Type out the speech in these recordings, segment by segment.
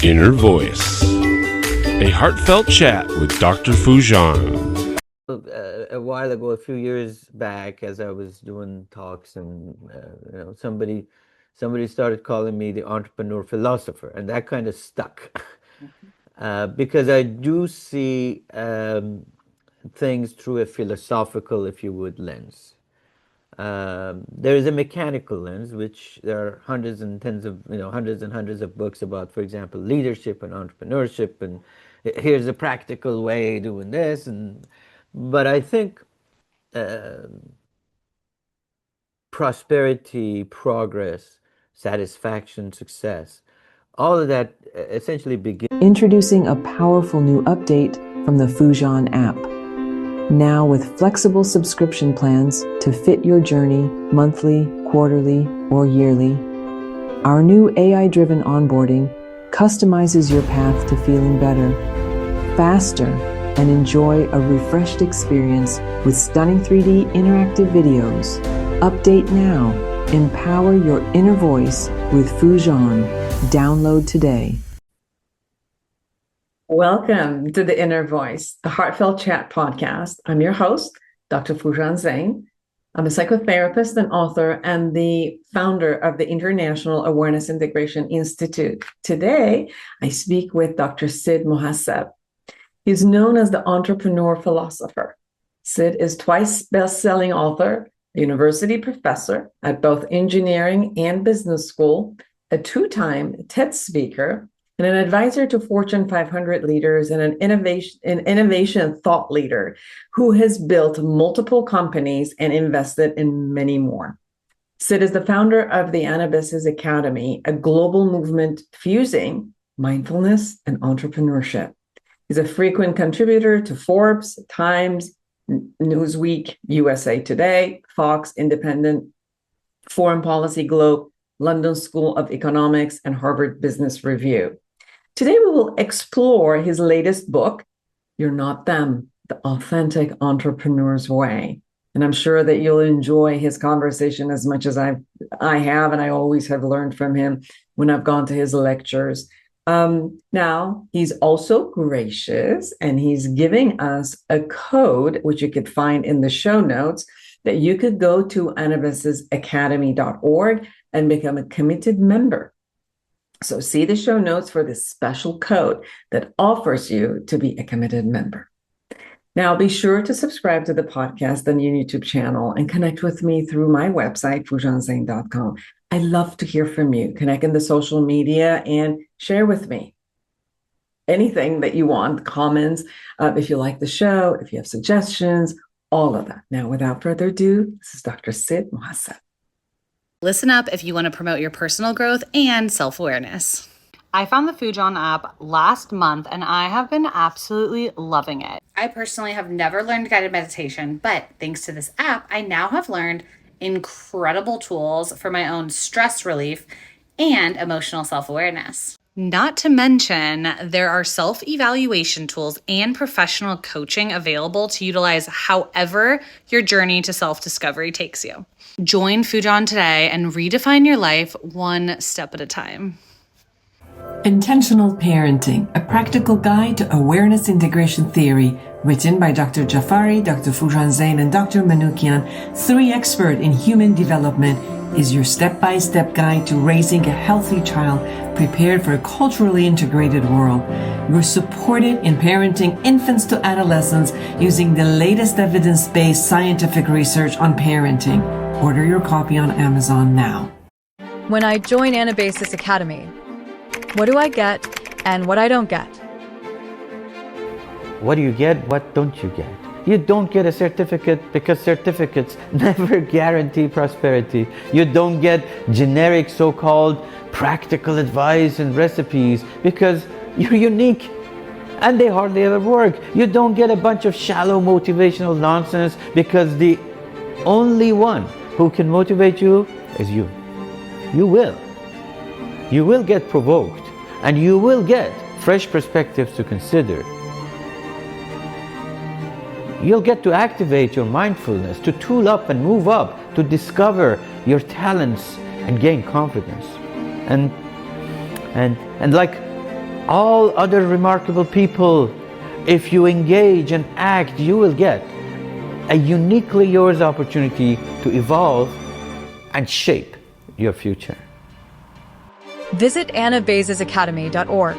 Inner Voice, a heartfelt chat with Dr. Foojan. A while ago, a few years back, as I was doing talks, and somebody started calling me the entrepreneur philosopher, and that kind of stuck because I do see things through a philosophical, if you would, lens. There is a mechanical lens, which there are hundreds and hundreds of books about, for example, leadership and entrepreneurship, and here's a practical way of doing this. But I think prosperity, progress, satisfaction, success, all of that essentially begins. Introducing a powerful new update from the Foojan app. Now with flexible subscription plans to fit your journey monthly, quarterly, or yearly. Our new AI-driven onboarding customizes your path to feeling better, faster, and enjoy a refreshed experience with stunning 3D interactive videos. Update now. Empower your inner voice with Foojan. Download today. Welcome to the Inner Voice, the Heartfelt Chat podcast. I'm your host, Dr. Foojan Zeine. I'm a psychotherapist and author and the founder of the International Awareness Integration Institute. Today, I speak with Dr. Sid Mohasseb. He's known as the entrepreneur philosopher. Sid is twice best-selling author, a university professor at both engineering and business school, a two-time TED speaker, and an advisor to Fortune 500 leaders and an innovation thought leader who has built multiple companies and invested in many more. Sid is the founder of the Anabasis Academy, a global movement fusing mindfulness and entrepreneurship. He's a frequent contributor to Forbes, Times, Newsweek, USA Today, Fox, Independent, Foreign Policy Globe, London School of Economics, and Harvard Business Review. Today, we will explore his latest book, You're Not Them, The Authentic Entrepreneur's Way. And I'm sure that you'll enjoy his conversation as much as I have, and I always have learned from him when I've gone to his lectures. Now, he's also gracious, and he's giving us a code, which you could find in the show notes, that you could go to anabasisacademy.org and become a committed member. So see the show notes for this special code that offers you to be a committed member. Now, be sure to subscribe to the podcast on your YouTube channel and connect with me through my website, foojanzeine.com. I love to hear from you. Connect in the social media and share with me anything that you want, comments, if you like the show, if you have suggestions, all of that. Now, without further ado, this is Dr. Sid Mohasseb. Listen up if you want to promote your personal growth and self-awareness. I found the Foojan app last month and I have been absolutely loving it. I personally have never learned guided meditation, but thanks to this app, I now have learned incredible tools for my own stress relief and emotional self-awareness. Not to mention, there are self-evaluation tools and professional coaching available to utilize however your journey to self-discovery takes you. Join Foojan today and redefine your life one step at a time. Intentional Parenting, a practical guide to awareness integration theory, written by Dr. Jafari, Dr. Foojan Zeine, and Dr. Manoukian, three experts in human development, is your step-by-step guide to raising a healthy child prepared for a culturally integrated world. You're supported in parenting infants to adolescents using the latest evidence-based scientific research on parenting. Order your copy on Amazon now. When I join Anabasis Academy, what do I get and what I don't get? What do you get? What don't you get? You don't get a certificate because certificates never guarantee prosperity. You don't get generic so-called practical advice and recipes because you're unique and they hardly ever work. You don't get a bunch of shallow motivational nonsense because the only one who can motivate you is you. You will. You will get provoked and you will get fresh perspectives to consider. You'll get to activate your mindfulness, to tool up and move up, to discover your talents and gain confidence. And like all other remarkable people. If you engage and act, you will get a uniquely yours opportunity to evolve and shape your future. Visit anabasisacademy.org.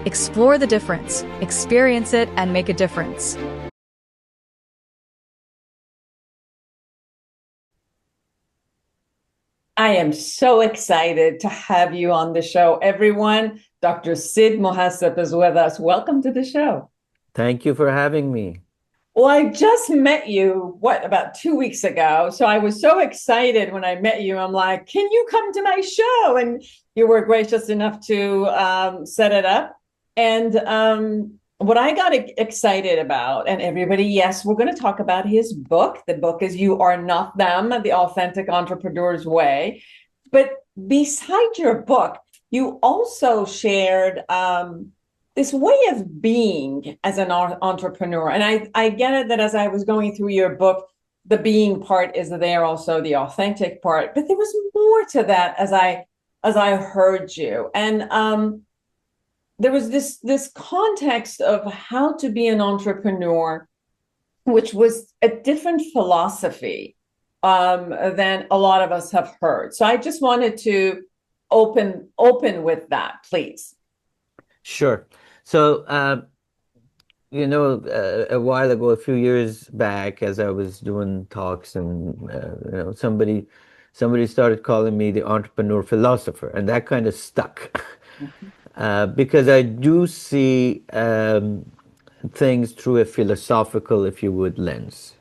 Explore the difference, experience it, and make a difference. I am so excited to have you on the show, everyone. Dr. Sid Mohasseb is with us. Welcome to the show. Thank you for having me. Well, I just met you, about 2 weeks ago. So I was so excited when I met you. I'm like, can you come to my show? And you were gracious enough to set it up. And what I got excited about, and everybody, yes, we're going to talk about his book. The book is You Are Not Them, The Authentic Entrepreneur's Way. But beside your book, you also shared this way of being as an entrepreneur. And I get it that as I was going through your book, the being part is there, also the authentic part, but there was more to that as I heard you. And there was this context of how to be an entrepreneur, which was a different philosophy than a lot of us have heard. So I just wanted to open with that, please. Sure. So, a while ago, a few years back, as I was doing talks, and somebody started calling me the entrepreneur philosopher, and that kind of stuck. Because I do see things through a philosophical, if you would, lens.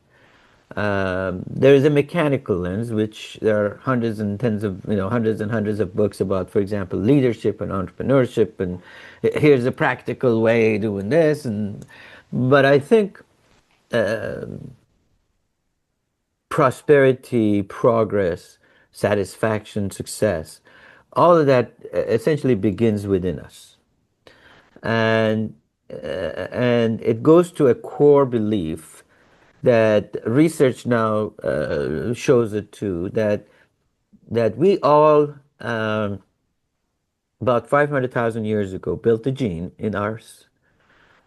There is a mechanical lens, which there are hundreds and hundreds of books about, for example, leadership and entrepreneurship, and here's a practical way of doing this. But I think prosperity, progress, satisfaction, success, all of that essentially begins within us. And it goes to a core belief that research now shows it too, that we all, about 500,000 years ago, built a gene in us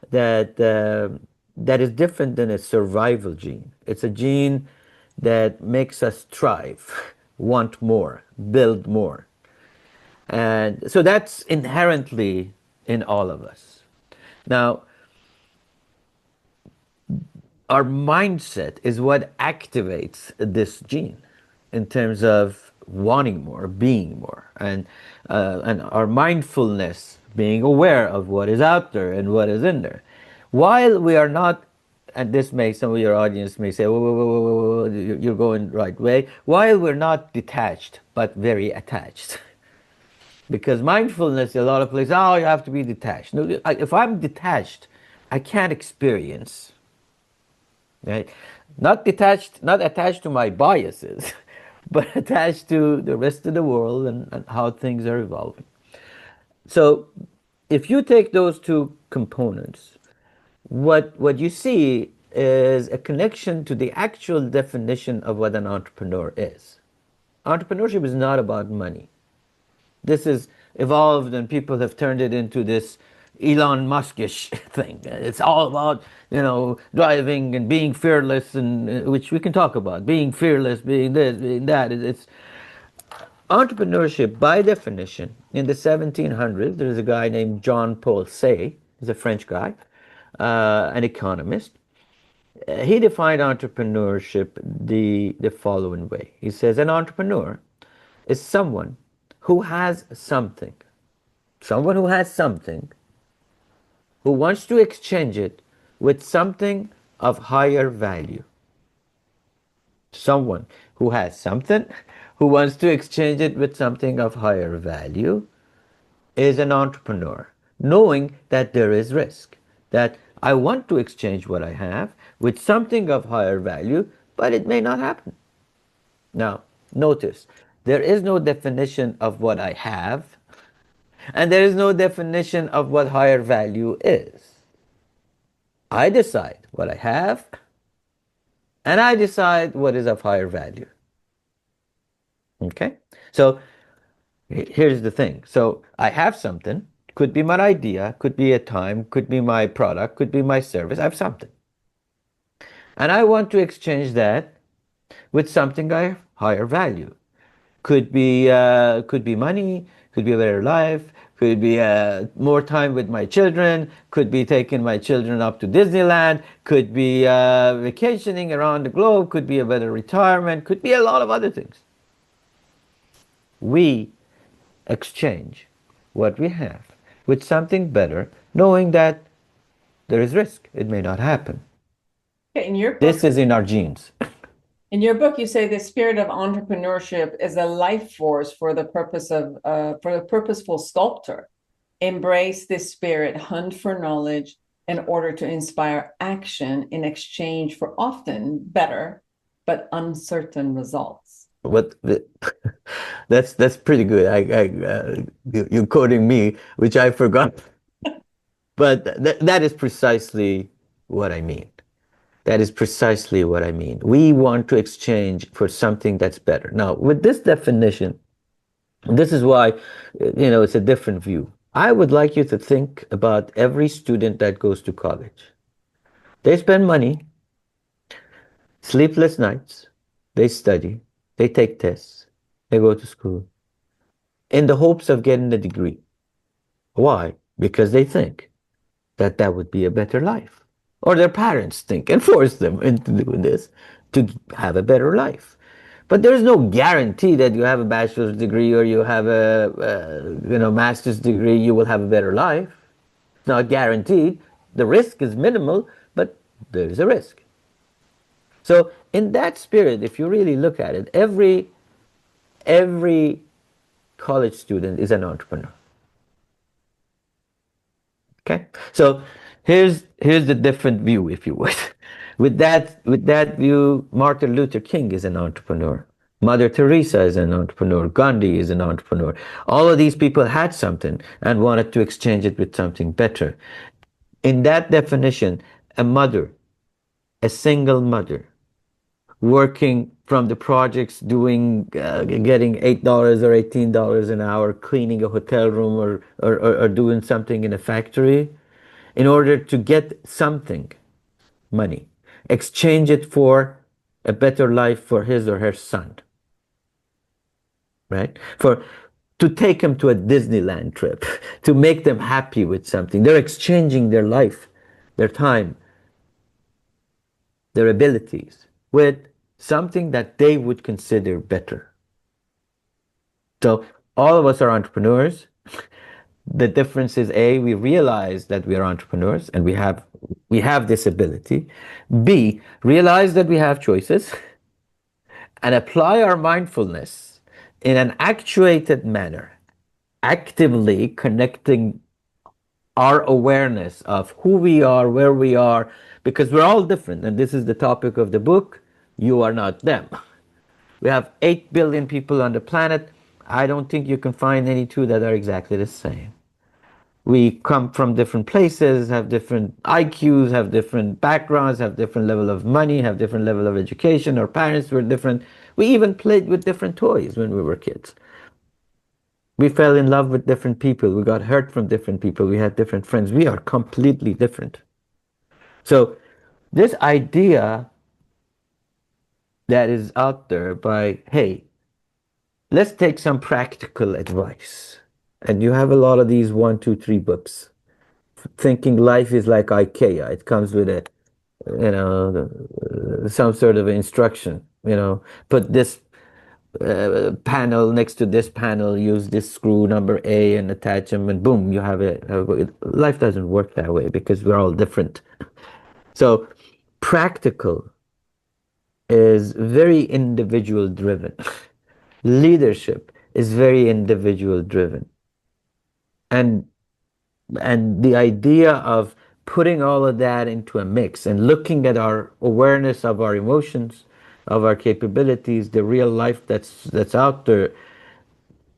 that is different than a survival gene. It's a gene that makes us thrive, want more, build more. And so that's inherently in all of us. Now, our mindset is what activates this gene in terms of wanting more, being more, and our mindfulness, being aware of what is out there and what is in there. While we are not, and some of your audience may say, whoa, you're going the right way. While we're not detached, but very attached. Because mindfulness, a lot of places, you have to be detached. No, if I'm detached, I can't experience. Right? Not attached to my biases, but attached to the rest of the world and how things are evolving. So if you take those two components, what you see is a connection to the actual definition of what an entrepreneur is. Entrepreneurship is not about money. This is evolved and people have turned it into this Elon Muskish thing. It's all about, driving and being fearless, and which we can talk about. Being fearless, being this, being that. It's entrepreneurship, by definition. In the 1700s, there's a guy named Jean-Paul Say. He's a French guy, an economist. He defined entrepreneurship the following way. He says, an entrepreneur is someone who has something, who wants to exchange it with something of higher value. Someone who has something, who wants to exchange it with something of higher value, is an entrepreneur, knowing that there is risk, that I want to exchange what I have with something of higher value, but it may not happen. Now, notice, there is no definition of what I have, and there is no definition of what higher value is. I decide what I have, and I decide what is of higher value. Okay? So here's the thing. So I have something, Could be my idea, could be a time, could be my product, could be my service. I have something. And I want to exchange that with something I higher value. Could be money, could be a better life, could be more time with my children, could be taking my children up to Disneyland, could be vacationing around the globe, could be a better retirement, could be a lot of other things. We exchange what we have with something better, knowing that there is risk. It may not happen. In your book, This is in our genes. in your book, you say the spirit of entrepreneurship is a life force for the purposeful sculptor. Embrace this spirit, hunt for knowledge in order to inspire action in exchange for often better but uncertain results. That's pretty good. You're quoting me, which I forgot. But that is precisely what I mean. That is precisely what I mean. We want to exchange for something that's better. Now, with this definition, this is why, it's a different view. I would like you to think about every student that goes to college. They spend money, sleepless nights, they study, they take tests, they go to school in the hopes of getting a degree. Why? Because they think that would be a better life. Or their parents think and force them into doing this to have a better life. But there's no guarantee that you have a bachelor's degree or you have a master's degree, you will have a better life. It's not guaranteed. The risk is minimal, but there is a risk. So in that spirit, if you really look at it, every college student is an entrepreneur. Okay, so here's the different view, if you would. With that view, Martin Luther King is an entrepreneur. Mother Teresa is an entrepreneur. Gandhi is an entrepreneur. All of these people had something and wanted to exchange it with something better. In that definition, a mother, a single mother, working from the projects, getting $8 or $18 an hour, cleaning a hotel room or doing something in a factory, in order to get something, money, exchange it for a better life for his or her son, right? To take them to a Disneyland trip, to make them happy with something. They're exchanging their life, their time, their abilities with something that they would consider better. So all of us are entrepreneurs. The difference is A, we realize that we are entrepreneurs and we have this ability. B, realize that we have choices and apply our mindfulness in an actuated manner, actively connecting our awareness of who we are, where we are, because we're all different. And this is the topic of the book. You are not them. We have 8 billion people on the planet. I don't think you can find any two that are exactly the same. We come from different places, have different IQs, have different backgrounds, have different level of money, have different level of education. Our parents were different. We even played with different toys when we were kids. We fell in love with different people. We got hurt from different people. We had different friends. We are completely different. So this idea that is out there by, hey, let's take some practical advice. And you have a lot of these 1, 2, 3 books. Thinking life is like IKEA. It comes with some sort of instruction. Put this panel next to this panel, use this screw number A and attach them, and boom, you have it. Life doesn't work that way because we're all different. So practical is very individual driven. Leadership is very individual driven. And the idea of putting all of that into a mix and looking at our awareness of our emotions, of our capabilities, the real life that's out there,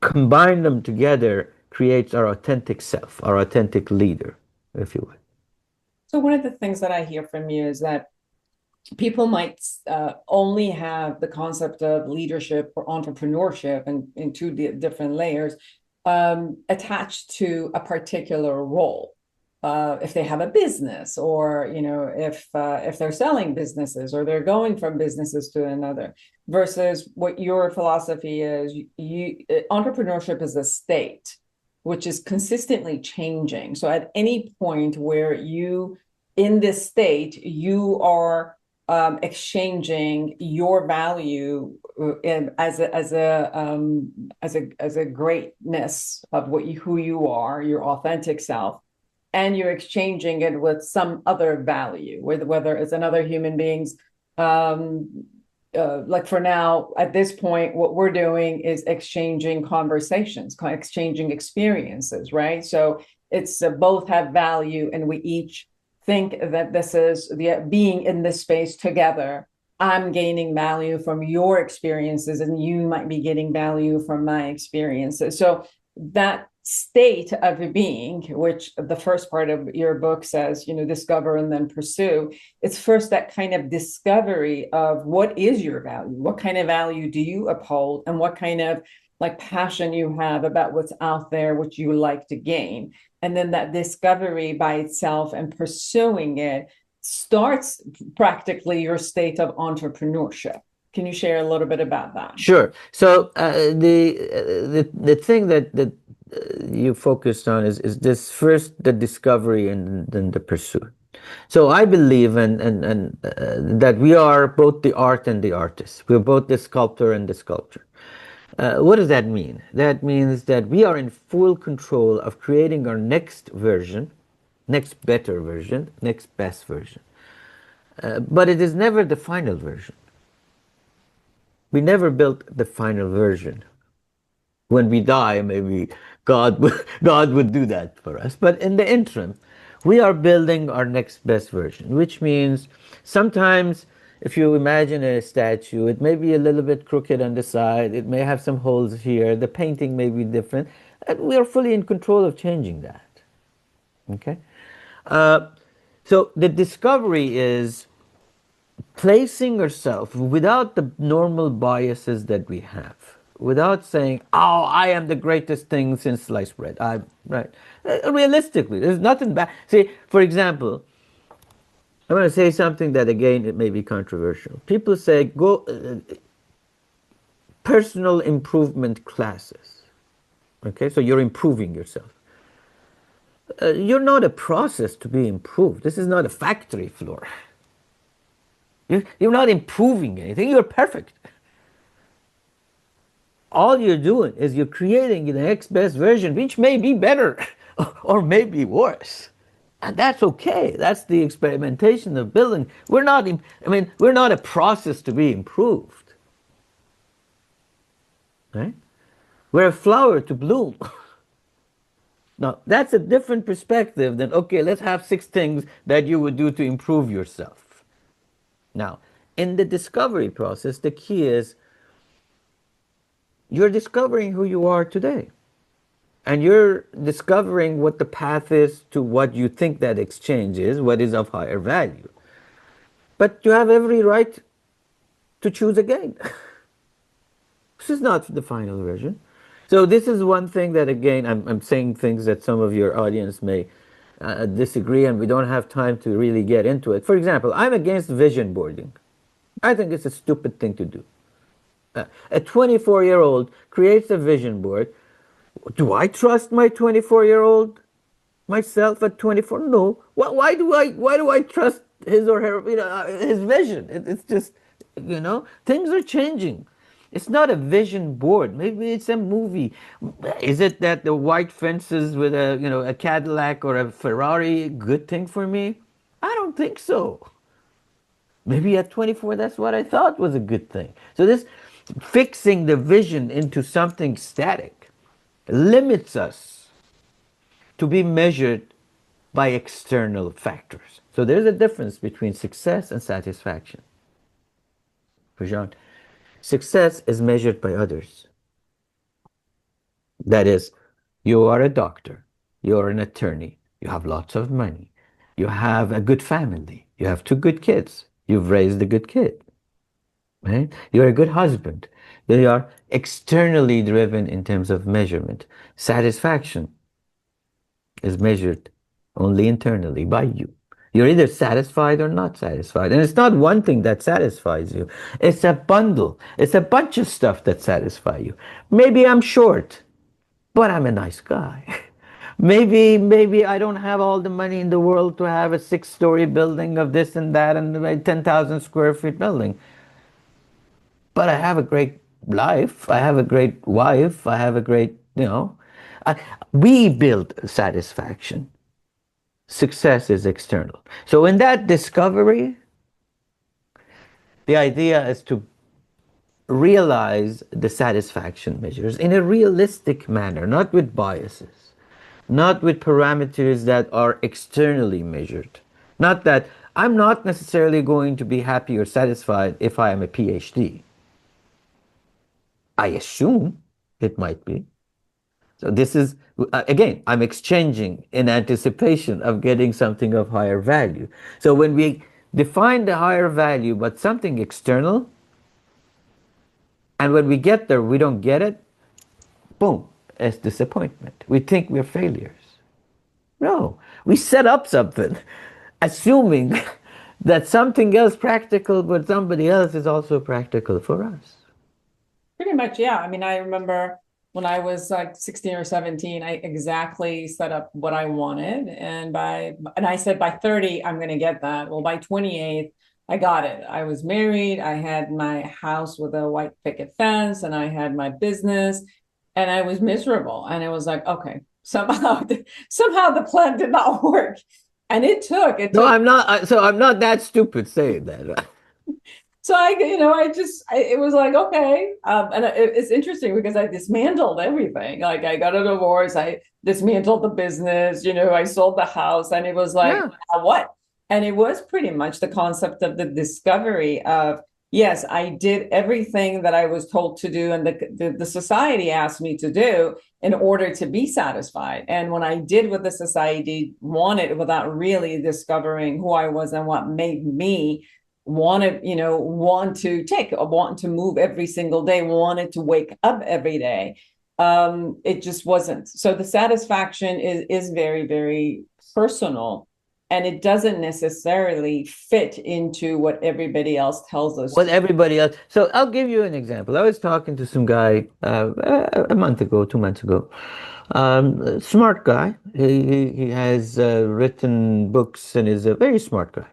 combine them together creates our authentic self, our authentic leader, if you would. So one of the things that I hear from you is that people might only have the concept of leadership or entrepreneurship and in two different layers attached to a particular role. If they have a business, or if they're selling businesses, or they're going from businesses to another, versus what your philosophy is. Entrepreneurship is a state which is consistently changing. So at any point where you, in this state, you are exchanging your value as a greatness of who you are, your authentic self, and you're exchanging it with some other value, whether it's another human being's. Like for now, at this point, what we're doing is exchanging conversations, exchanging experiences, right? So it's both have value, and we each think that this is being in this space together. I'm gaining value from your experiences, and you might be getting value from my experiences. So that state of being, which the first part of your book says, discover and then pursue. It's first that kind of discovery of what is your value, what kind of value do you uphold, and what kind of passion you have about what's out there, which you like to gain. And then that discovery by itself and pursuing it starts practically your state of entrepreneurship. Can you share a little bit about that? Sure. So the thing that you focused on is this: first the discovery and then the pursuit. So I believe and that we are both the art and the artist. We're both the sculptor and the sculptor. What does that mean? That means that we are in full control of creating our next version, next better version, next best version. But it is never the final version. We never built the final version. When we die, maybe God would do that for us. But in the interim, we are building our next best version, which means sometimes if you imagine a statue, it may be a little bit crooked on the side, it may have some holes here, the painting may be different, and we are fully in control of changing that. Okay? So the discovery is placing yourself without the normal biases that we have, without saying, "Oh, I am the greatest thing since sliced bread." Right? Realistically, there's nothing bad. See, for example, I'm going to say something that, again, it may be controversial. People say, go personal improvement classes. Okay, so you're improving yourself. You're not a process to be improved. This is not a factory floor. You're not improving anything. You're perfect. All you're doing is you're creating the next best version, which may be better or may be worse. And that's okay. That's the experimentation of building. We're not a process to be improved. Right? We're a flower to bloom. Now, that's a different perspective than, okay, let's have 6 things that you would do to improve yourself. Now, in the discovery process, the key is you're discovering who you are today. And you're discovering what the path is to what you think that exchange is, what is of higher value. But you have every right to choose again. This is not the final version. So this is one thing that, again, I'm saying things that some of your audience may disagree, and we don't have time to really get into it. For example, I'm against vision boarding. I think it's a stupid thing to do. A 24-year-old creates a vision board. Do I trust my 24-year-old myself at 24? No. Why do I trust his or her, his vision? It's just, things are changing. It's not a vision board. Maybe it's a movie. Is it that the white fences with a Cadillac or a Ferrari a good thing for me? I don't think so. Maybe at 24, that's what I thought was a good thing. So this fixing the vision into something static limits us to be measured by external factors. So there's a difference between success and satisfaction. Foojan, success is measured by others. That is, you are a doctor, you are an attorney, you have lots of money, you have a good family, you have 2 good kids, you've raised a good kid, right? You're a good husband, They are externally driven in terms of measurement. Satisfaction is measured only internally by you. You're either satisfied or not satisfied. And it's not one thing that satisfies you. It's a bundle. It's a bunch of stuff that satisfy you. Maybe I'm short, but I'm a nice guy. Maybe I don't have all the money in the world to have a 6-story building of this and that and a 10,000 square feet building. But I have a great life. I have a great wife. I have a great, we build satisfaction. Success is external. So in that discovery, the idea is to realize the satisfaction measures in a realistic manner, not with biases, not with parameters that are externally measured. Not that I'm not necessarily going to be happy or satisfied if I am a PhD. I assume it might be. So this is, again, I'm exchanging in anticipation of getting something of higher value. So when we define the higher value, but something external, and when we get there, we don't get it, boom, it's disappointment. We think we're failures. No, we set up something, assuming that something else practical, but somebody else is also practical for us. Pretty much, yeah. I mean, I remember when I was like 16 or 17, I exactly set up what I wanted. And I said, by 30, I'm going to get that. Well, by 28, I got it. I was married. I had my house with a white picket fence and I had my business and I was miserable. And it was like, okay, somehow the plan did not work. And it took. No, I'm not. So I'm not that stupid saying that. So it was like, okay. And it's interesting because I dismantled everything. Like I got a divorce, I dismantled the business, I sold the house and it was like, now what? And it was pretty much the concept of the discovery of, yes, I did everything that I was told to do and the society asked me to do in order to be satisfied. And when I did what the society wanted without really discovering who I was and what made me want to move every single day, wanted to wake up every day. It just wasn't. So the satisfaction is very, very personal, and it doesn't necessarily fit into what everybody else tells us. What everybody else. So I'll give you an example. I was talking to some guy a month ago, 2 months ago. Smart guy. He has written books and is a very smart guy.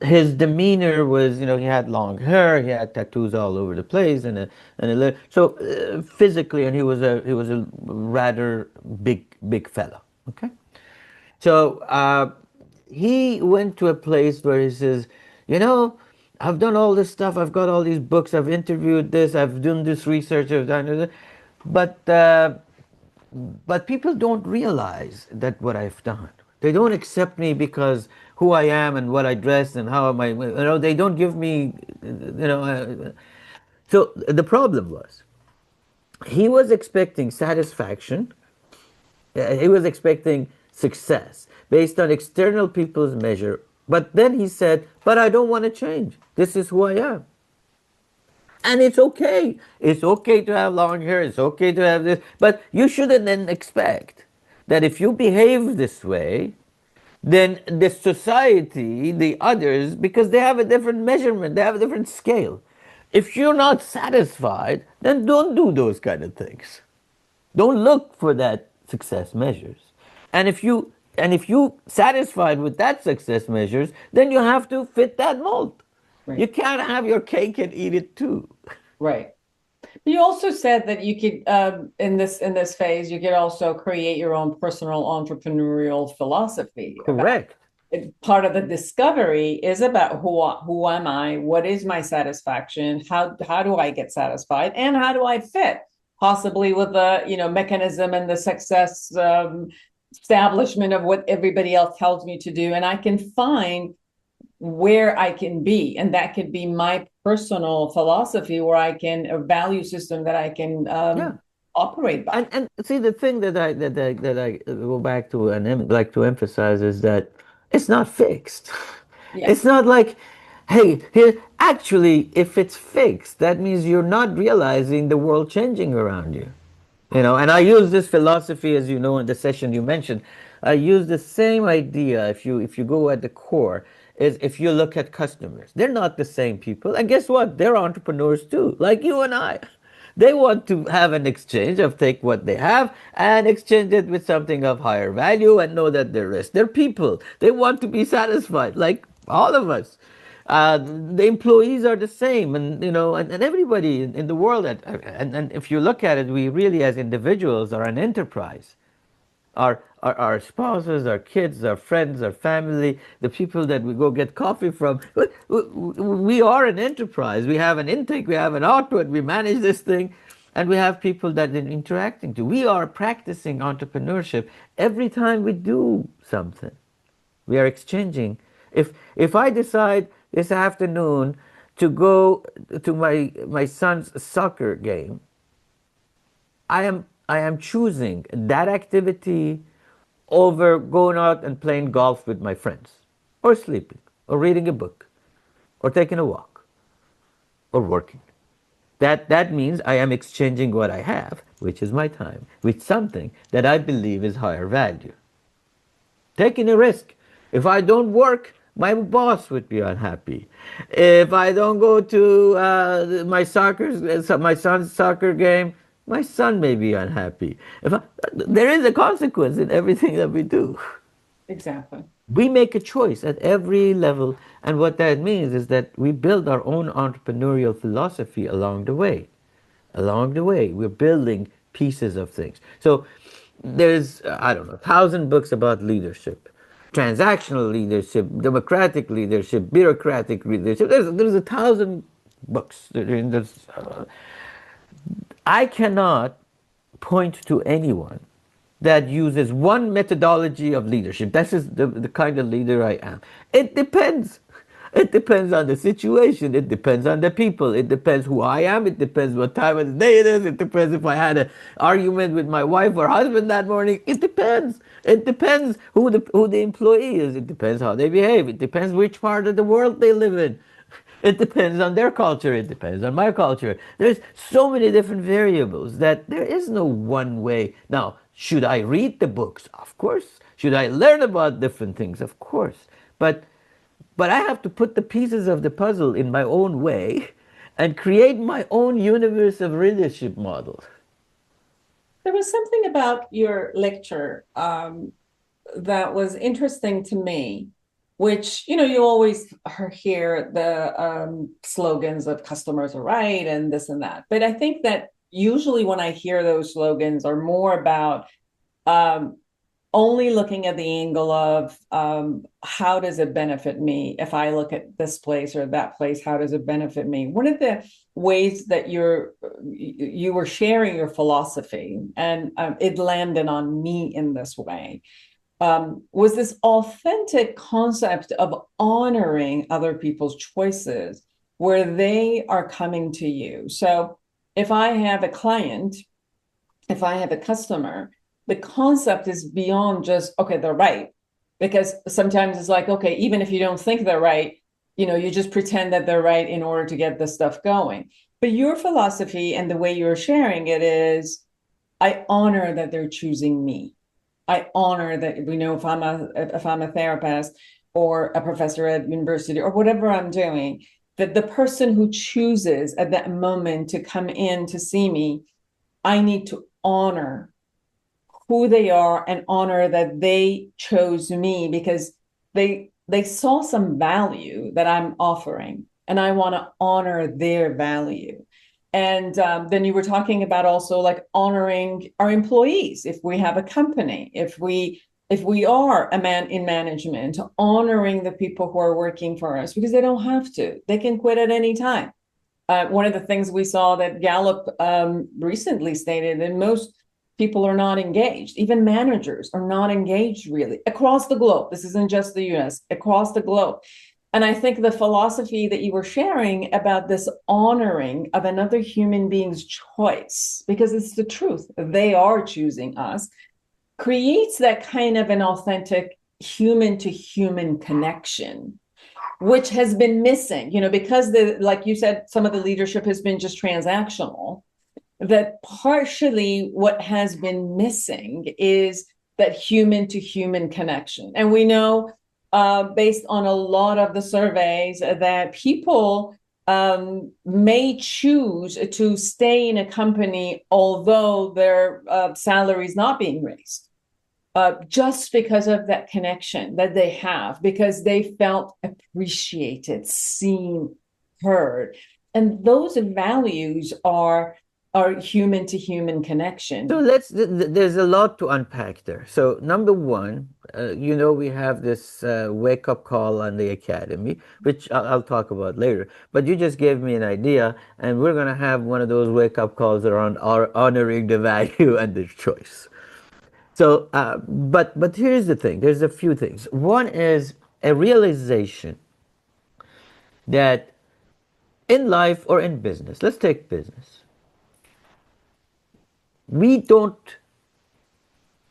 His demeanor was, he had long hair, he had tattoos all over the place, physically, and he was a rather big fella. Okay, so he went to a place where he says, I've done all this stuff, I've got all these books, I've interviewed this, I've done this research, I've done this, but people don't realize that what I've done. They don't accept me because who I am and what I dress and how am I, they don't give me, So the problem was, he was expecting satisfaction, he was expecting success based on external people's measure, but then he said, but I don't want to change. This is who I am. And it's okay. It's okay to have long hair. It's okay to have this. But you shouldn't then expect that if you behave this way, then the society, the others, because they have a different measurement, they have a different scale. If you're not satisfied, then don't do those kind of things. Don't look for that success measures. And if you satisfied with that success measures, then you have to fit that mold. Right. You can't have your cake and eat it too. Right. You also said that you could, in this phase, you could also create your own personal entrepreneurial philosophy. Correct. Part of the discovery is about who am I? What is my satisfaction? How do I get satisfied? And how do I fit? Possibly with the mechanism and the success establishment of what everybody else tells me to do, and I can find where I can be, and that could be my personal philosophy, where I can a value system that I can operate by. And see, the thing that I go back to and like to emphasize is that it's not fixed. Yes. It's not like, Hey, here, actually, if it's fixed, that means you're not realizing the world changing around you. And I use this philosophy, as you know, in the session you mentioned. I use the same idea. If you go at the core, is if you look at customers, they're not the same people, and guess what? They're entrepreneurs too, like you and I. They want to have an exchange of take what they have and exchange it with something of higher value and know that they're rich. They're people. They want to be satisfied, like all of us. The employees are the same, and everybody in the world. And if you look at it, we really, as individuals, are an enterprise. Our spouses, our kids, our friends, our family, the people that we go get coffee from, we are an enterprise. We have an intake, we have an output, we manage this thing, and we have people that we're interacting to. We are practicing entrepreneurship every time we do something. We are exchanging. If I decide this afternoon to go to my son's soccer game, I am choosing that activity over going out and playing golf with my friends, or sleeping, or reading a book, or taking a walk, or working. That means I am exchanging what I have, which is my time, with something that I believe is higher value. Taking a risk. If I don't work, my boss would be unhappy. If I don't go to my son's soccer game, my son may be unhappy. There is a consequence in everything that we do. Exactly. We make a choice at every level, and what that means is that we build our own entrepreneurial philosophy along the way. Along the way, we're building pieces of things. So there's, I don't know, 1,000 books about leadership. Transactional leadership, democratic leadership, bureaucratic leadership. There's 1,000 books. I cannot point to anyone that uses one methodology of leadership. This is the kind of leader I am. It depends. It depends on the situation. It depends on the people. It depends who I am. It depends what time of the day it is. It depends if I had an argument with my wife or husband that morning. It depends. It depends who the employee is. It depends how they behave. It depends which part of the world they live in. It depends on their culture. It depends on my culture. There's so many different variables that there is no one way. Now, should I read the books? Of course. Should I learn about different things? Of course. But I have to put the pieces of the puzzle in my own way and create my own universe of leadership models. There was something about your lecture that was interesting to me, which, you always hear the slogans of customers are right and this and that. But I think that usually when I hear those slogans are more about only looking at the angle of how does it benefit me if I look at this place or that place, how does it benefit me? One of the ways that you were sharing your philosophy, and it landed on me in this way, was this authentic concept of honoring other people's choices where they are coming to you. So if I have a client, if I have a customer, the concept is beyond just, okay, they're right. Because sometimes it's like, okay, even if you don't think they're right, you just pretend that they're right in order to get the stuff going. But your philosophy and the way you're sharing it is, I honor that they're choosing me. I honor that, if I'm a therapist or a professor at university or whatever I'm doing, that the person who chooses at that moment to come in to see me, I need to honor who they are and honor that they chose me because they saw some value that I'm offering, and I want to honor their value. And then you were talking about also like honoring our employees. If we have a company, if we are a man in management, honoring the people who are working for us, because they don't have to. They can quit at any time. One of the things we saw that Gallup recently stated that most people are not engaged. Even managers are not engaged really across the globe. This isn't just the US, across the globe. And I think the philosophy that you were sharing about this honoring of another human being's choice, because it's the truth, they are choosing us, creates that kind of an authentic human to human connection. which has been missing, because like you said, some of the leadership has been just transactional, that partially what has been missing is that human to human connection. And we know, based on a lot of the surveys, that people may choose to stay in a company although their salary is not being raised, just because of that connection that they have, because they felt appreciated, seen, heard. And those values are human to human connection. So there's a lot to unpack there. So number one, we have this wake-up call on the academy, which I'll talk about later. But you just gave me an idea, and we're going to have one of those wake-up calls around honoring the value and the choice. So, but here's the thing. There's a few things. One is a realization that in life or in business, let's take business, we don't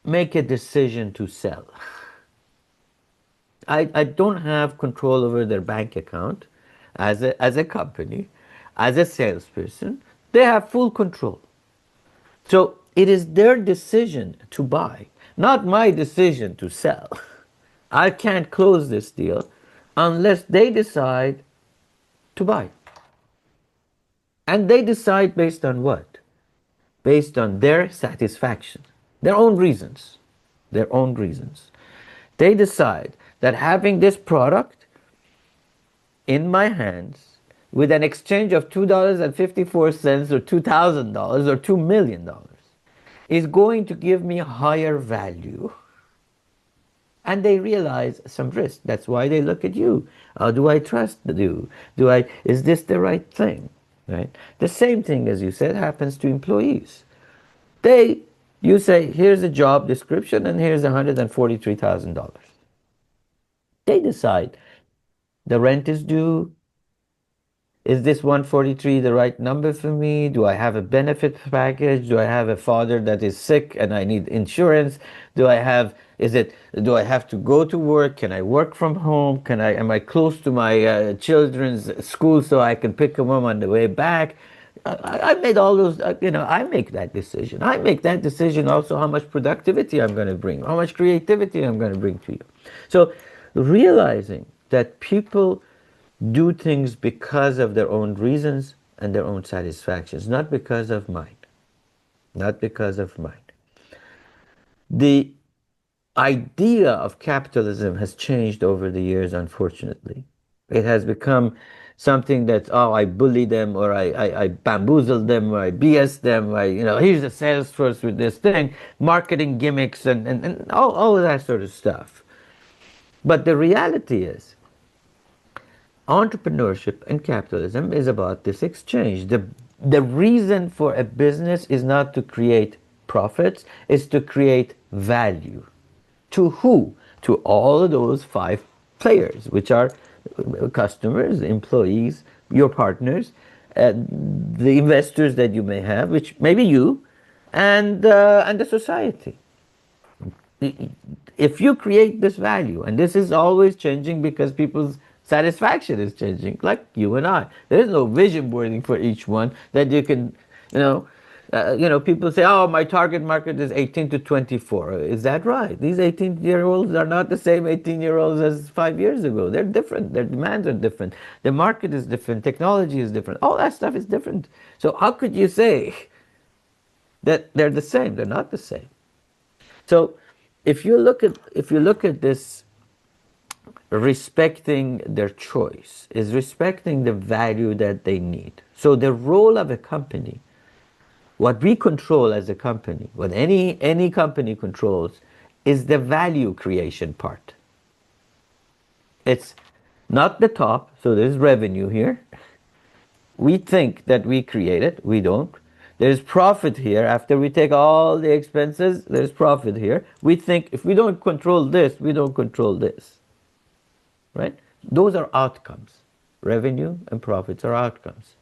make a decision to sell. I don't have control over their bank account as a company, as a salesperson. They have full control. So it is their decision to buy, not my decision to sell. I can't close this deal unless they decide to buy. And they decide based on what? Based on their satisfaction, their own reasons, They decide that having this product in my hands with an exchange of $2.54 or $2,000 or $2 million is going to give me higher value. And they realize some risk. That's why they look at you. Do I trust you? Is this the right thing? Right? The same thing, as you said, happens to employees. You say, here's a job description and here's $143,000. They decide the rent is due. Is this 143 the right number for me? Do I have a benefit package? Do I have a father that is sick and I need insurance? Do I have to go to work? Can I work from home? Am I close to my children's school so I can pick them up on the way back? I made all those, I make that decision. I make that decision also how much productivity I'm going to bring, how much creativity I'm going to bring to you. So realizing that people do things because of their own reasons and their own satisfactions, not because of mine. The idea of capitalism has changed over the years, unfortunately. It has become something that, I bully them, or I bamboozle them, or I BS them, here's a sales force with this thing, marketing gimmicks and all of that sort of stuff. But the reality is, entrepreneurship and capitalism is about this exchange. The reason for a business is not to create profits, it's to create value. To who? To all of those 5 players, which are customers, employees, your partners, the investors that you may have, which may be you, and the society. If you create this value, and this is always changing because people's satisfaction is changing, like you and I. There is no vision boarding for each one that you can, people say, my target market is 18 to 24. Is that right? These 18-year-olds are not the same 18-year-olds as 5 years ago. They're different. Their demands are different. The market is different. Technology is different. All that stuff is different. So how could you say that they're the same? They're not the same. So if you look at this, respecting their choice is respecting the value that they need. So the role of a company, what we control as a company, what any company controls, is the value creation part. It's not the top, so there's revenue here. We think that we create it, we don't. There's profit here. After we take all the expenses, there's profit here. We think if we don't control this, we don't control this. Right? Those are outcomes. Revenue and profits are outcomes.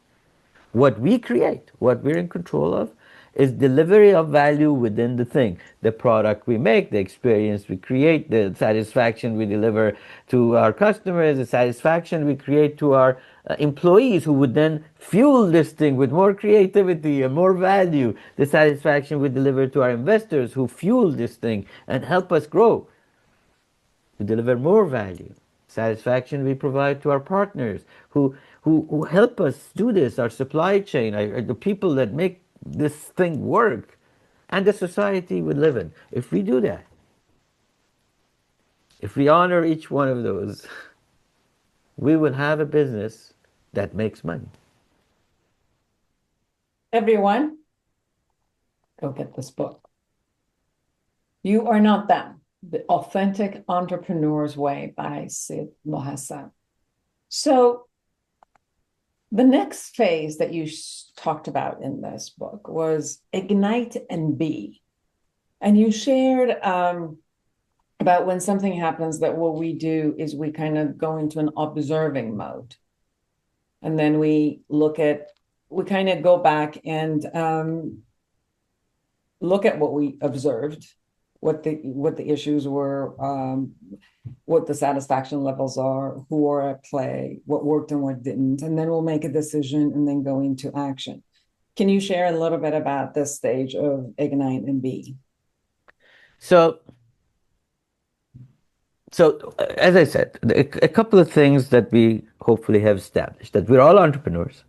What we create, what we're in control of, is delivery of value within the thing. The product we make, the experience we create, the satisfaction we deliver to our customers, the satisfaction we create to our employees, who would then fuel this thing with more creativity and more value, the satisfaction we deliver to our investors, who fuel this thing and help us grow to deliver more value, satisfaction we provide to our partners who help us do this, our supply chain, the people that make this thing work, and the society we live in. If we do that, if we honor each one of those, we will have a business that makes money. Everyone, go get this book. You Are Not Them: The Authentic Entrepreneur's Way by Sid Mohasseb. So the next phase that you talked about in this book was ignite and be. And you shared about when something happens, that what we do is we kind of go into an observing mode. And then we kind of go back and look at what we observed, what the issues were, what the satisfaction levels are, who are at play, what worked and what didn't, and then we'll make a decision and then go into action. Can you share a little bit about this stage of ignite and be? So as I said, a couple of things that we hopefully have established: that we're all entrepreneurs,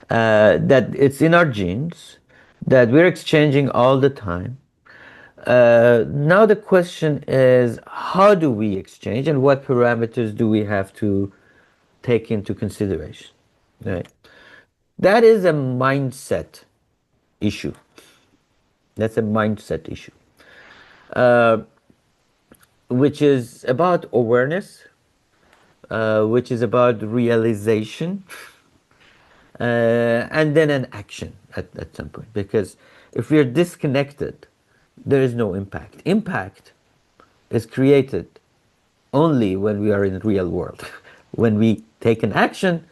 that it's in our genes, that we're exchanging all the time. Now the question is, how do we exchange, and what parameters do we have to take into consideration? Right? That is a mindset issue. That's a mindset issue, which is about awareness, which is about realization, and then an action at some point. Because if we are disconnected, there is no impact. Impact is created only when we are in the real world. When we take an action,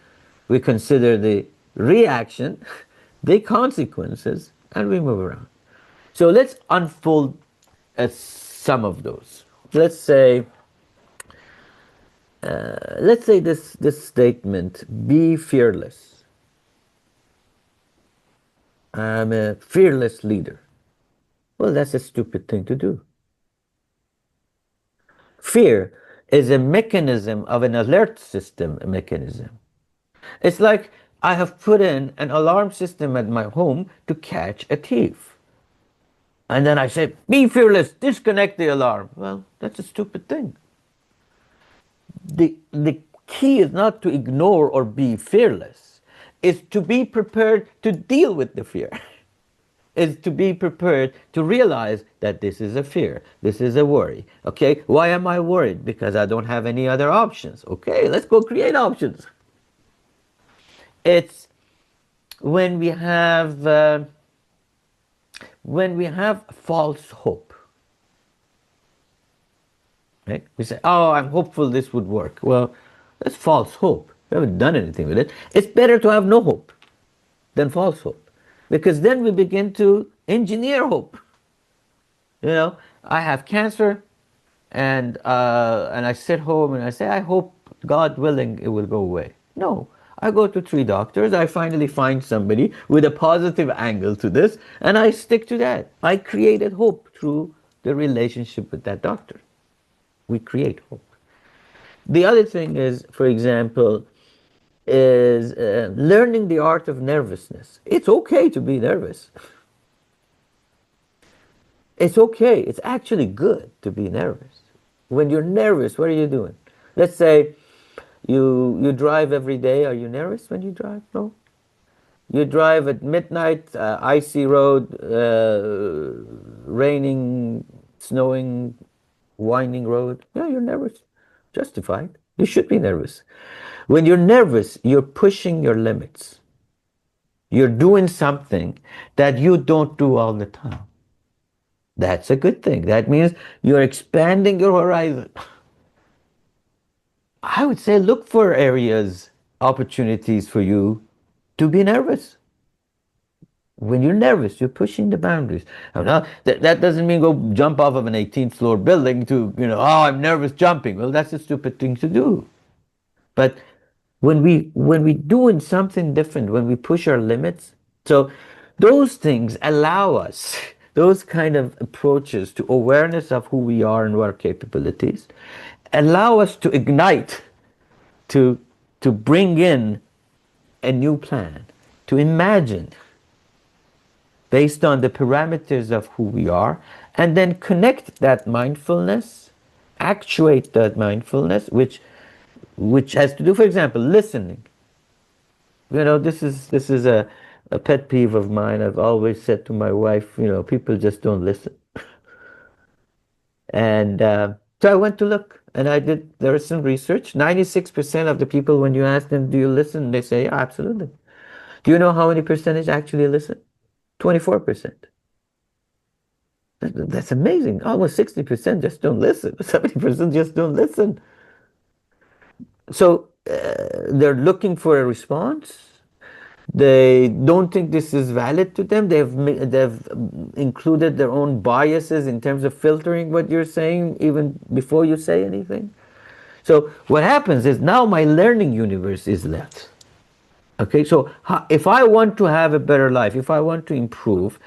we consider the reaction, the consequences, and we move around. So let's unfold some of those. Let's say this statement: be fearless. I'm a fearless leader. Well, that's a stupid thing to do. Fear is a mechanism of an alert system mechanism. It's like I have put in an alarm system at my home to catch a thief. And then I say, be fearless, disconnect the alarm. Well, that's a stupid thing. The key is not to ignore or be fearless. It's to be prepared to deal with the fear. Is to be prepared to realize that this is a fear, this is a worry. Okay, why am I worried? Because I don't have any other options. Okay, let's go create options. It's when we have false hope. Right? We say, oh, I'm hopeful this would work. Well, that's false hope. We haven't done anything with it. It's better to have no hope than false hope. Because then we begin to engineer hope. You know, I have cancer, and I sit home and I say, I hope, God willing, it will go away. No, I go to 3 doctors. I finally find somebody with a positive angle to this, and I stick to that. I created hope through the relationship with that doctor. We create hope. The other thing is, for example, is learning the art of nervousness. It's okay to be nervous. It's okay. It's actually good to be nervous. When you're nervous, what are you doing? Let's say you drive every day. Are you nervous when you drive? No. You drive at midnight, icy road, raining, snowing, winding road. Yeah, you're nervous. Justified. You should be nervous. When you're nervous, you're pushing your limits. You're doing something that you don't do all the time. That's a good thing. That means you're expanding your horizon. I would say look for areas, opportunities for you to be nervous. When you're nervous, you're pushing the boundaries. Now, that doesn't mean go jump off of an 18th floor building to, oh, I'm nervous jumping. Well, that's a stupid thing to do. But when we doing something different, when we push our limits, so those things allow us, those kind of approaches to awareness of who we are and what our capabilities, allow us to ignite, to bring in a new plan, to imagine based on the parameters of who we are, and then connect that mindfulness, actuate that mindfulness, which has to do, for example, listening. This is a pet peeve of mine. I've always said to my wife, people just don't listen. And so I went to look, and there was some research. 96% of the people, when you ask them, do you listen? They say, yeah, absolutely. Do you know how many percentage actually listen? 24%. That's amazing. Almost 60% just don't listen. 70% just don't listen. So they're looking for a response. They don't think this is valid to them. They've included their own biases in terms of filtering what you're saying even before you say anything. So what happens is now my learning universe is left. Okay, so if I want to have a better life, if I want to improve,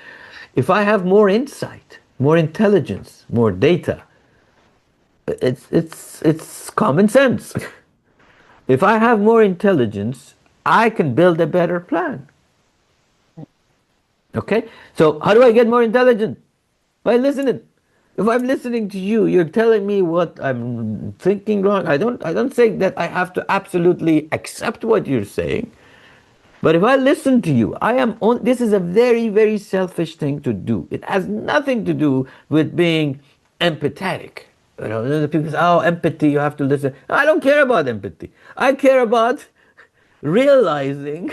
if I have more insight, more intelligence, more data, it's common sense. If I have more intelligence, I can build a better plan. Okay, so how do I get more intelligent? By listening. If I'm listening to you, you're telling me what I'm thinking wrong. I don't say that I have to absolutely accept what you're saying. But if I listen to you, this is a very, very selfish thing to do. It has nothing to do with being empathetic. The people say, oh, empathy, you have to listen. I don't care about empathy. I care about realizing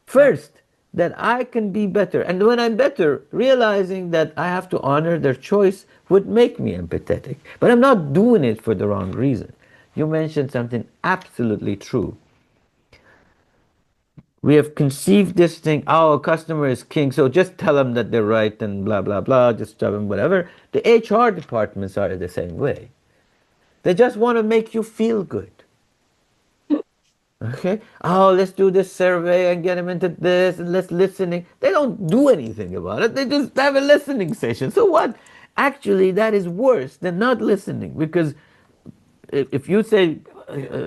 first that I can be better. And when I'm better, realizing that I have to honor their choice would make me empathetic. But I'm not doing it for the wrong reason. You mentioned something absolutely true. We have conceived this thing, a customer is king, so just tell them that they're right and blah, blah, blah, just tell them whatever. The HR departments are the same way. They just want to make you feel good. Okay? Let's do this survey and get them into this and let's listening. They don't do anything about it. They just have a listening session. So what? Actually, that is worse than not listening, because if you say,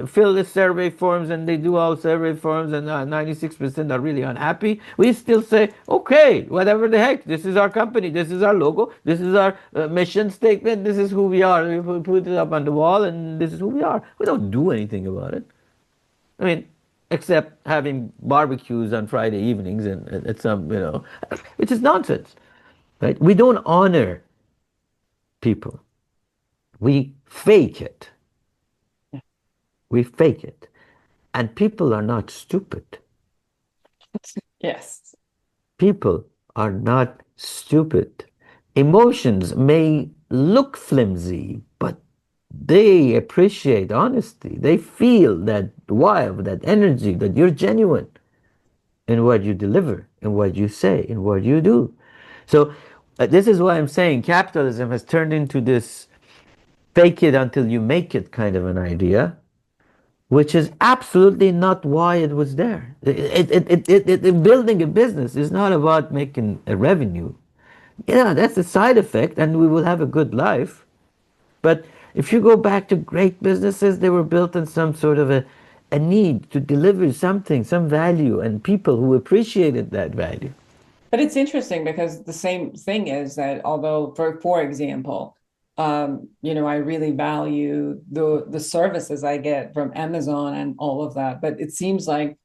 fill the survey forms, and they do all survey forms and 96% are really unhappy, we still say, okay, whatever the heck, this is our company, this is our logo, this is our mission statement, this is who we are. We put it up on the wall and this is who we are. We don't do anything about it. I mean, except having barbecues on Friday evenings and at some, which is nonsense, right? We don't honor people. We fake it. We fake it. And people are not stupid. Yes. People are not stupid. Emotions may look flimsy, but they appreciate honesty. They feel that vibe, that energy, that you're genuine in what you deliver, in what you say, in what you do. So this is why I'm saying capitalism has turned into this fake it until you make it kind of an idea, which is absolutely not why it was there. Building a business is not about making a revenue. Yeah, that's a side effect, and we will have a good life. But if you go back to great businesses, they were built on some sort of a need to deliver something, some value, and people who appreciated that value. But it's interesting because the same thing is that although, for example, I really value the services I get from Amazon and all of that. But it seems like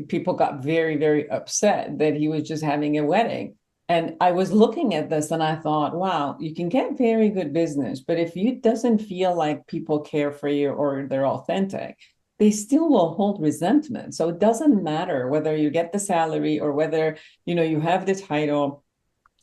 people got very, very upset that he was just having a wedding. And I was looking at this and I thought, wow, you can get very good business, but if it doesn't feel like people care for you or they're authentic, they still will hold resentment. So it doesn't matter whether you get the salary or whether, you have the title.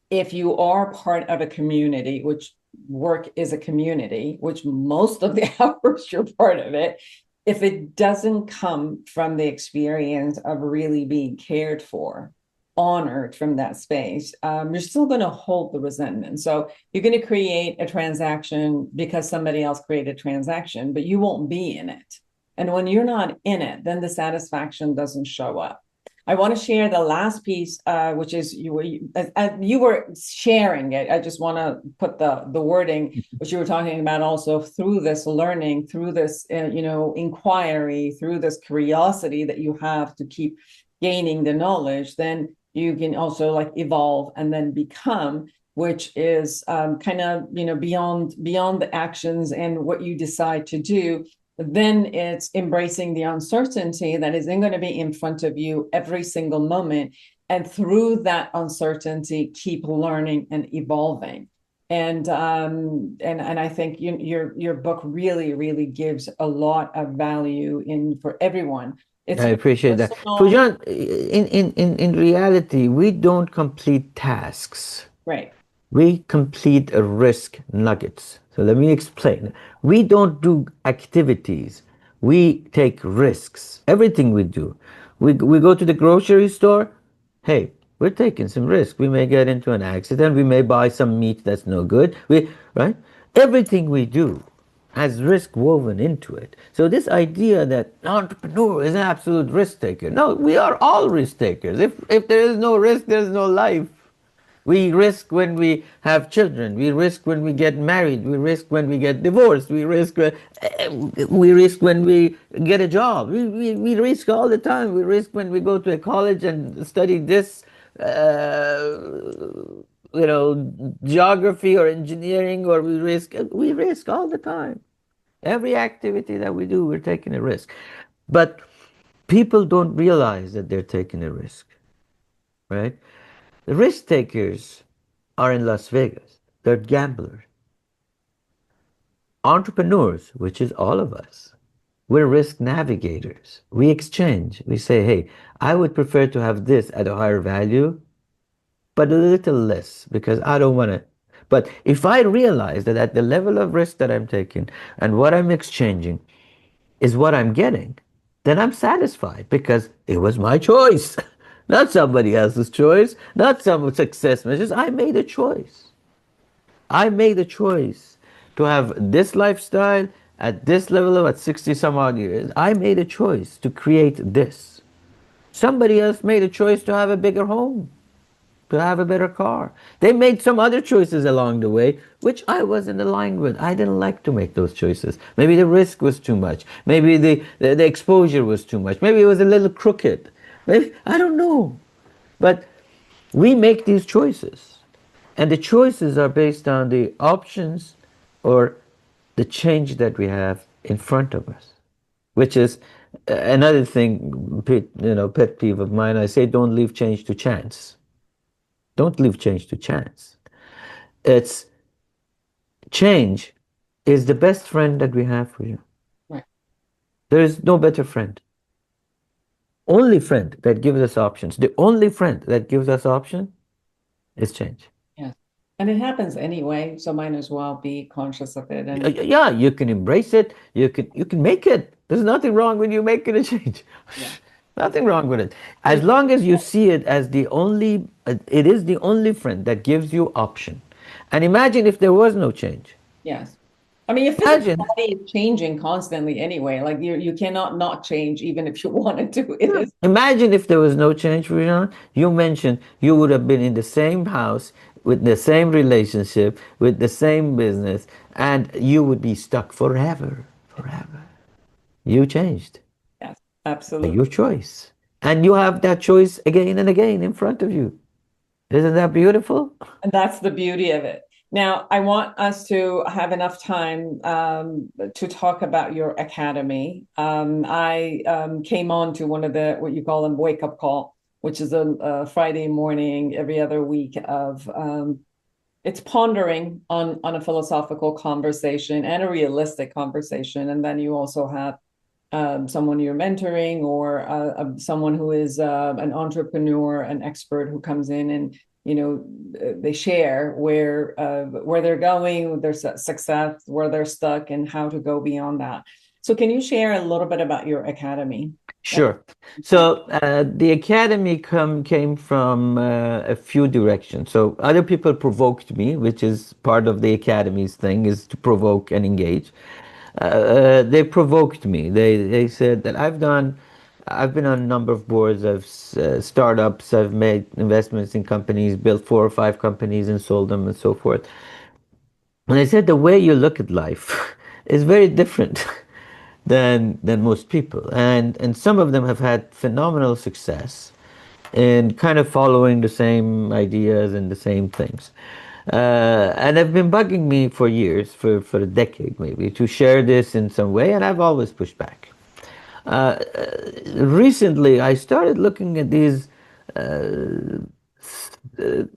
If you are part of a community, which work is a community, which most of the hours you're part of it, if it doesn't come from the experience of really being cared for, honored from that space, you're still going to hold the resentment. So you're going to create a transaction because somebody else created a transaction, but you won't be in it. And when you're not in it, then the satisfaction doesn't show up. I want to share the last piece, which is you were sharing it. I just want to put the wording, which you were talking about also through this learning, through this, inquiry, through this curiosity that you have to keep gaining the knowledge, then you can also like evolve and then become, which is kind of, beyond the actions and what you decide to do. Then it's embracing the uncertainty that isn't going to be in front of you every single moment. And through that uncertainty, keep learning and evolving. And I think your book really, really gives a lot of value for everyone. It's I appreciate that. personal. Foojan, in reality, we don't complete tasks. Right. We complete risk nuggets. So let me explain. We don't do activities. We take risks. Everything we do. We go to the grocery store. Hey, we're taking some risk. We may get into an accident. We may buy some meat that's no good. Right? Everything we do has risk woven into it. So this idea that entrepreneur is an absolute risk taker. No, we are all risk takers. If there is no risk, there is no life. We risk when we have children. We risk when we get married. We risk when we get divorced. We risk when we get a job. We risk all the time. We risk when we go to a college and study this, geography or engineering, or we risk all the time. Every activity that we do, we're taking a risk. But people don't realize that they're taking a risk, right? The risk takers are in Las Vegas. They're gamblers. Entrepreneurs, which is all of us, we're risk navigators. We exchange. We say, hey, I would prefer to have this at a higher value, but a little less because I don't want to. But if I realize that at the level of risk that I'm taking and what I'm exchanging is what I'm getting, then I'm satisfied because it was my choice. Not somebody else's choice, not some success measures. I made a choice. I made a choice to have this lifestyle at this level at 60 some odd years. I made a choice to create this. Somebody else made a choice to have a bigger home, to have a better car. They made some other choices along the way, which I wasn't aligned with. I didn't like to make those choices. Maybe the risk was too much. Maybe the exposure was too much. Maybe it was a little crooked. Maybe, I don't know. But we make these choices. And the choices are based on the options or the change that we have in front of us, which is another thing, pet peeve of mine. I say, don't leave change to chance. Don't leave change to chance. Change is the best friend that we have for you. Right. There is no better friend. Only friend that gives us options. The only friend that gives us option is change. Yeah. And it happens anyway, so might as well be conscious of it. And yeah, you can embrace it. You can make it. There's nothing wrong with you making a change. Yeah. Nothing wrong with it. As long as you see it as it is the only friend that gives you option. And imagine if there was no change. Yes. I mean, your physical body is changing constantly anyway. Like you cannot not change even if you wanted to. It is. Imagine if there was no change, Foojan. You mentioned you would have been in the same house with the same relationship, with the same business, and you would be stuck forever. You changed. Yes, absolutely. Your choice. And you have that choice again and again in front of you. Isn't that beautiful? And that's the beauty of it. Now, I want us to have enough time to talk about your academy. I came on to one of what you call them wake-up call, which is a Friday morning every other week of it's pondering on a philosophical conversation and a realistic conversation. And then you also have someone you're mentoring or someone who is an entrepreneur, an expert who comes in and they share where they're going, their success, where they're stuck, and how to go beyond that. So can you share a little bit about your academy? Sure. So the academy came from a few directions. So other people provoked me, which is part of the academy's thing, is to provoke and engage. They provoked me. They said that I've been on a number of boards of startups. I've made investments in companies, built 4 or 5 companies, and sold them, and so forth. And they said the way you look at life is very different than most people, and some of them have had phenomenal success in kind of following the same ideas and the same things. And have been bugging me for years, for a decade maybe, to share this in some way, and I've always pushed back. Recently, I started looking at these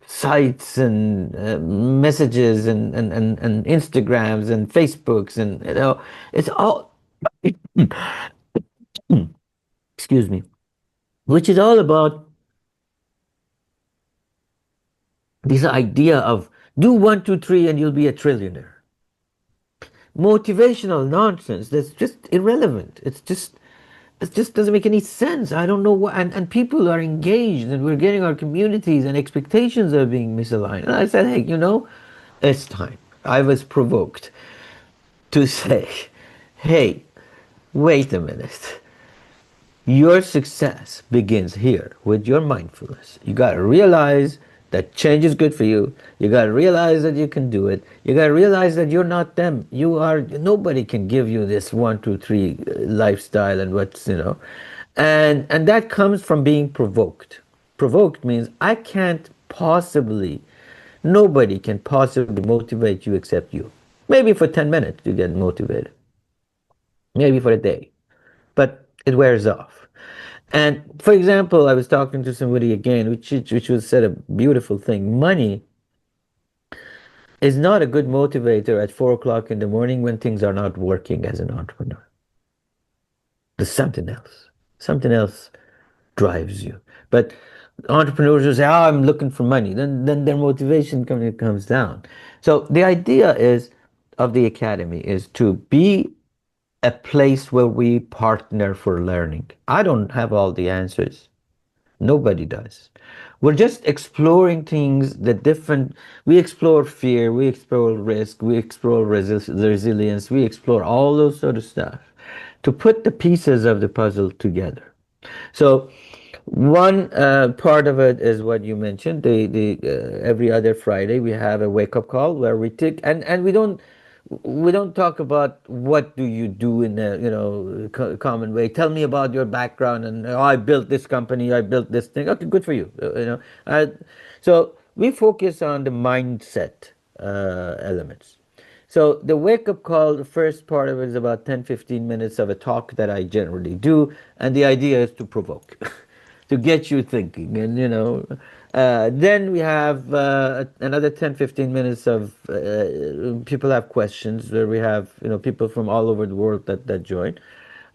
sites and messages and Instagrams and Facebooks, and it's all excuse me, which is all about this idea of do one, two, three, and you'll be a trillionaire. Motivational nonsense that's just irrelevant. It just doesn't make any sense. I don't know what, and people are engaged, and we're getting our communities, and expectations are being misaligned. And I said, hey, it's time. I was provoked to say, hey, wait a minute. Your success begins here with your mindfulness. You got to realize that change is good for you. You got to realize that you can do it. You got to realize that you're not them. Nobody can give you this 1, 2, 3 lifestyle and and that comes from being provoked. Provoked means nobody can possibly motivate you except you. Maybe for 10 minutes you get motivated. Maybe for a day. But it wears off. And for example, I was talking to somebody again, which was said a beautiful thing. Money is not a good motivator at 4 o'clock in the morning when things are not working as an entrepreneur. There's something else. Something else drives you. But entrepreneurs who say, "Oh, I'm looking for money," then their motivation comes down. So the idea of the academy is to be a place where we partner for learning. I don't have all the answers. Nobody does. We're just exploring things we explore fear, we explore risk, we explore resilience, we explore all those sort of stuff to put the pieces of the puzzle together. So one part of it is what you mentioned. Every other Friday we have a wake-up call where we take, and we don't talk about what do you do in a common way. Tell me about your background, and I built this company, I built this thing. Okay, good for you. So we focus on the mindset elements. So the wake-up call, the first part of it is about 10-15 minutes of a talk that I generally do, and the idea is to provoke, to get you thinking, and then we have another 10-15 minutes of people have questions, where we have people from all over the world that join,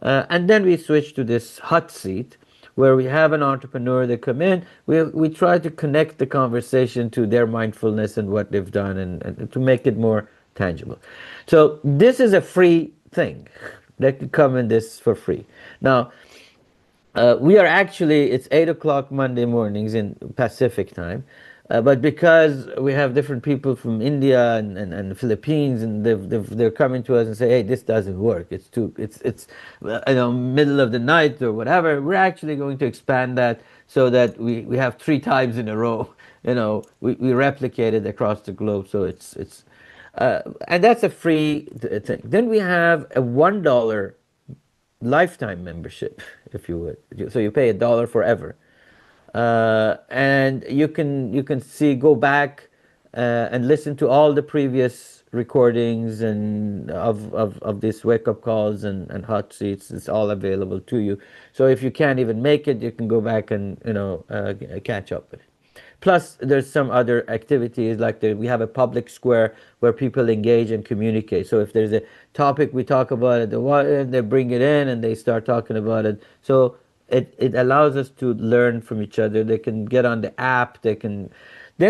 and then we switch to this hot seat where we have an entrepreneur that come in. We try to connect the conversation to their mindfulness and what they've done, and to make it more tangible. So this is a free thing that can come in this for free. Now, it's 8 o'clock Monday mornings in Pacific time, but because we have different people from India and the Philippines, and they're coming to us and say, hey, this doesn't work. It's middle of the night or whatever. We're actually going to expand that so that we have 3 times in a row. We replicate it across the globe. So it's and that's a free thing. Then we have a $1 lifetime membership, if you would. So you pay $1 forever, and you can go back and listen to all the previous recordings and of these wake-up calls and hot seats. It's all available to you. So if you can't even make it, you can go back and catch up with it. Plus, there's some other activities, like we have a public square where people engage and communicate. So if there's a topic, we talk about it, they bring it in and they start talking about it. So it allows us to learn from each other. They can get on the app. Then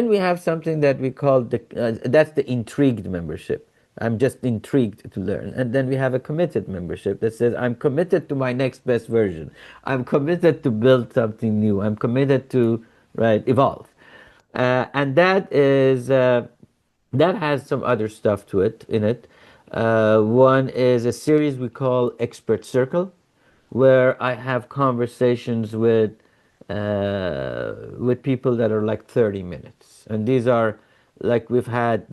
we have something that we call that's the intrigued membership. I'm just intrigued to learn. And then we have a committed membership that says, I'm committed to my next best version. I'm committed to build something new. I'm committed to, right, evolve. And that is, that has some other stuff to it, in it. One is a series we call Expert Circle, where I have conversations with people that are like 30 minutes. And these are like we've had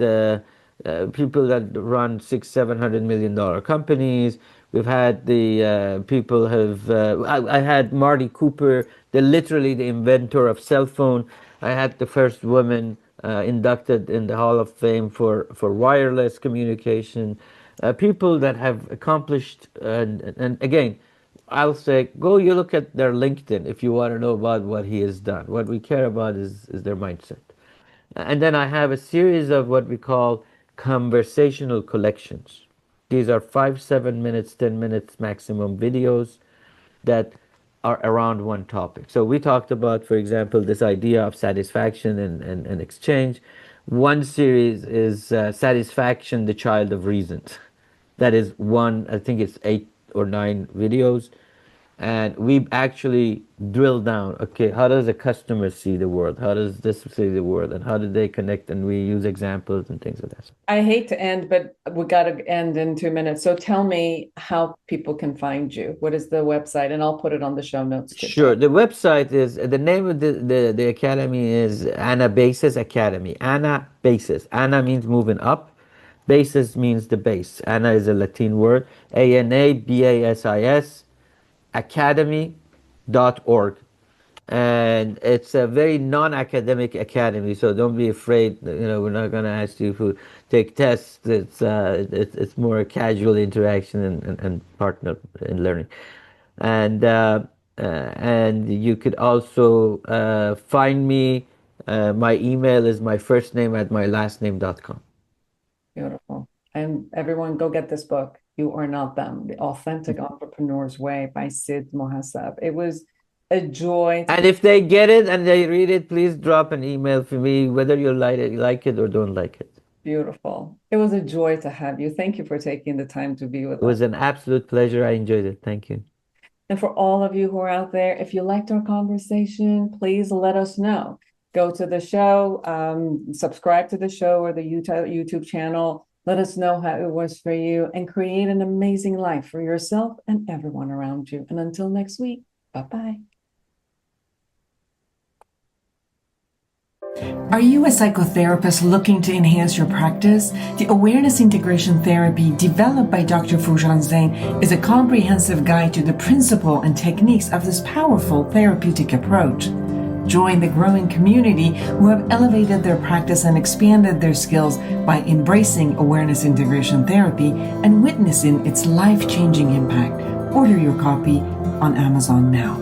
people that run $600-700 million companies. We've had the people have. I had Marty Cooper, literally the inventor of cell phone. I had the first woman inducted in the Hall of Fame for wireless communication. People that have accomplished, and again, I'll say, go you look at their LinkedIn if you want to know about what he has done. What we care about is their mindset. And then I have a series of what we call conversational collections. These are 5, 7 minutes, 10 minutes maximum videos that are around one topic. So we talked about, for example, this idea of satisfaction and exchange. One series is Satisfaction, the Child of Reasons. That is one, I think it's 8 or 9 videos. And we actually drill down, okay, how does a customer see the world? How does this see the world? And how do they connect? And we use examples and things like that. I hate to end, but we got to end in 2 minutes. So tell me how people can find you. What is the website? And I'll put it on the show notes too. Sure. The website is, the name of the academy is Anabasis Academy. Anabasis. Ana means moving up. Basis means the base. Ana is a Latin word. Anabasis academy.org. And it's a very non-academic academy, so don't be afraid. We're not going to ask you to take tests. It's more a casual interaction and partner in learning. And you could also find me. My email is my first name at my last name.com. Beautiful. And everyone, go get this book. You Are Not Them, The Authentic Entrepreneur's Way by Sid Mohasseb. It was a joy. And if they get it and they read it, please drop an email for me, whether you like it or don't like it. Beautiful. It was a joy to have you. Thank you for taking the time to be with us. It was an absolute pleasure. I enjoyed it. Thank you. And for all of you who are out there, if you liked our conversation, please let us know. Go to the show, subscribe to the show or the YouTube channel. Let us know how it was for you and create an amazing life for yourself and everyone around you. And until next week, bye-bye. Are you a psychotherapist looking to enhance your practice? The Awareness Integration Therapy developed by Dr. Foojan Zeine is a comprehensive guide to the principle and techniques of this powerful therapeutic approach. Join the growing community who have elevated their practice and expanded their skills by embracing awareness integration therapy and witnessing its life-changing impact. Order your copy on Amazon now.